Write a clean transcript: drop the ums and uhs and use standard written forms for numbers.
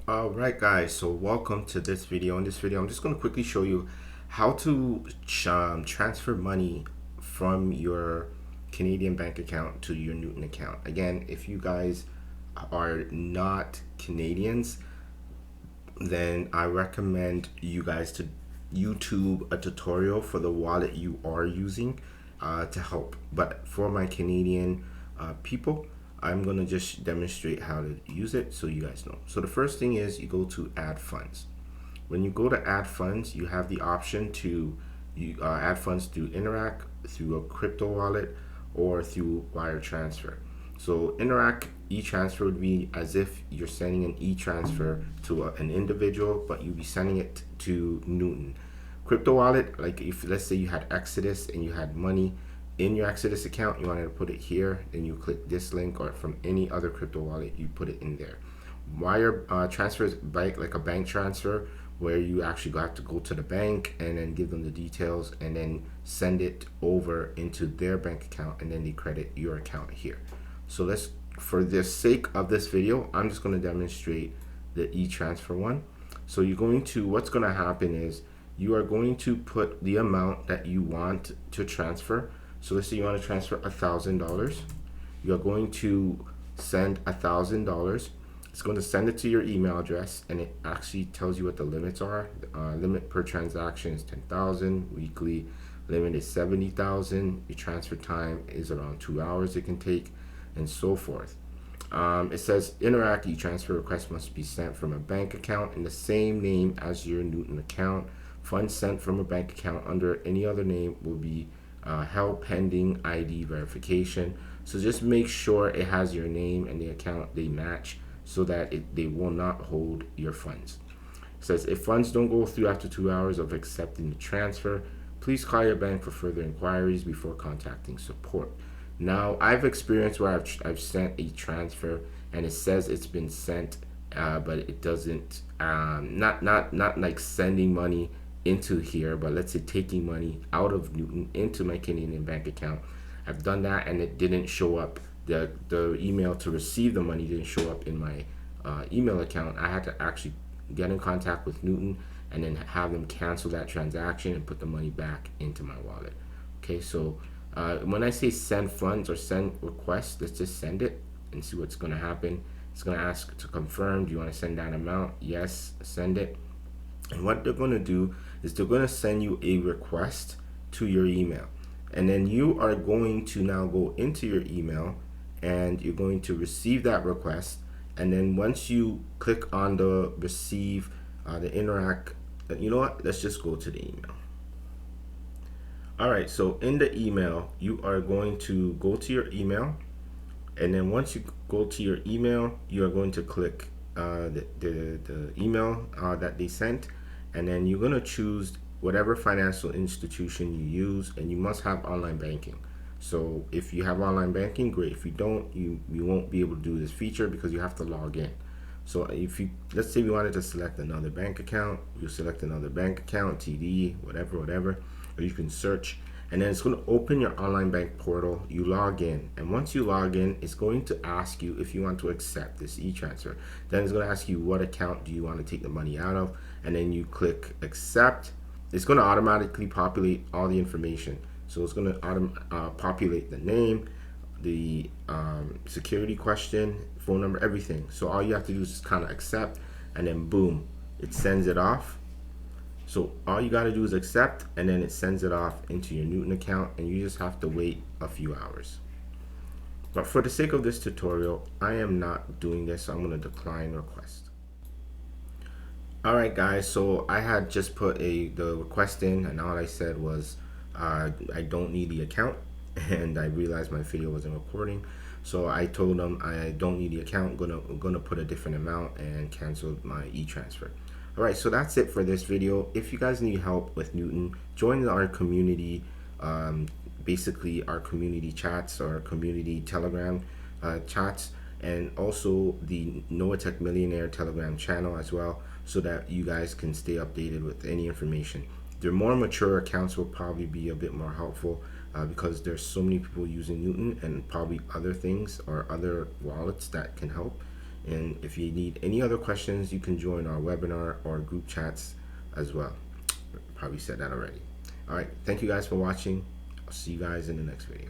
Alright guys, so welcome to this video. In this video I'm just going to quickly show you how to transfer money from your Canadian bank account to your Newton account. Again, if you guys are not Canadians, then I recommend you guys to YouTube a tutorial for the wallet you are using to help. But for my Canadian people, I'm going to just demonstrate how to use it so you guys know. So the first thing is you go to add funds. When you go to add funds, you have the option to add funds through Interac, through a crypto wallet, or through wire transfer. So Interac e-transfer would be as if you're sending an e-transfer to an individual, but you'd be sending it to Newton. Crypto wallet, like if let's say you had Exodus and you had money in your Exodus account, you wanted to put it here, then you click this link, or from any other crypto wallet, you put it in there. Wire transfer is like a bank transfer, where you actually have to go to the bank and then give them the details and then send it over into their bank account, and then they credit your account here. So let's, for the sake of this video, I'm just going to demonstrate the e-transfer one. So you're going to, what's going to happen is you are going to put the amount that you want to transfer. So let's say you want to transfer $1,000. You're going to send $1,000. It's going to send it to your email address, and it actually tells you what the limits are. Limit per transaction is 10,000. Weekly limit is 70,000. Your transfer time is around 2 hours it can take, and so forth. It says Interac e-transfer request must be sent from a bank account in the same name as your Newton account. Funds sent from a bank account under any other name will be held pending ID verification. So just make sure it has your name and the account, they match, so that they will not hold your funds. It says if funds don't go through after 2 hours of accepting the transfer, please call your bank for further inquiries before contacting support. Now, I've experienced where I've sent a transfer and it says it's been sent, but it doesn't, not like sending money into here, but let's say taking money out of Newton into my Canadian bank account. I've done that and it didn't show up. The email to receive the money didn't show up in my email account. I had to actually get in contact with Newton and then have them cancel that transaction and put the money back into my wallet. Okay, so when I say send funds or send request, let's just send it and see what's going to happen. It's going to ask to confirm, do you want to send that amount? Yes, send it. And what they're going to do is they're going to send you a request to your email. And then you are going to now go into your email and you're going to receive that request. And then once you click on the receive, the Interac, you know what? Let's just go to the email. All right, so in the email, you are going to go to your email. And then once you go to your email, you are going to click the email that they sent, and then you're going to choose whatever financial institution you use, and you must have online banking. So if you have online banking, great. If you don't, you won't be able to do this feature because you have to log in. So if you, let's say we wanted to select another bank account, you select another bank account, TD, whatever, or you can search, and then it's going to open your online bank portal. You log in, and once you log in, it's going to ask you if you want to accept this e-transfer. Then it's going to ask you what account do you want to take the money out of, and then you click accept. It's going to automatically populate all the information. So it's going to populate the name, the security question, phone number, everything. So all you have to do is just kind of accept, and then boom, it sends it off. So all you got to do is accept, and then it sends it off into your Newton account, and you just have to wait a few hours. But for the sake of this tutorial, I am not doing this, so I'm going to decline request. Alright guys, so I had just put the request in, and all I said was I don't need the account, and I realized my video wasn't recording. So I told them I don't need the account, I'm gonna put a different amount and cancel my e-transfer. Alright, so that's it for this video. If you guys need help with Newton, join our community, basically our community chats or community Telegram chats, and also the Novatech Millionaire Telegram channel as well, so that you guys can stay updated with any information. Their more mature accounts will probably be a bit more helpful because there's so many people using Newton, and probably other things or other wallets that can help And if you need any other questions, you can join our webinar or group chats as well. Probably said that already. All right, thank you guys for watching. I'll see you guys in the next video.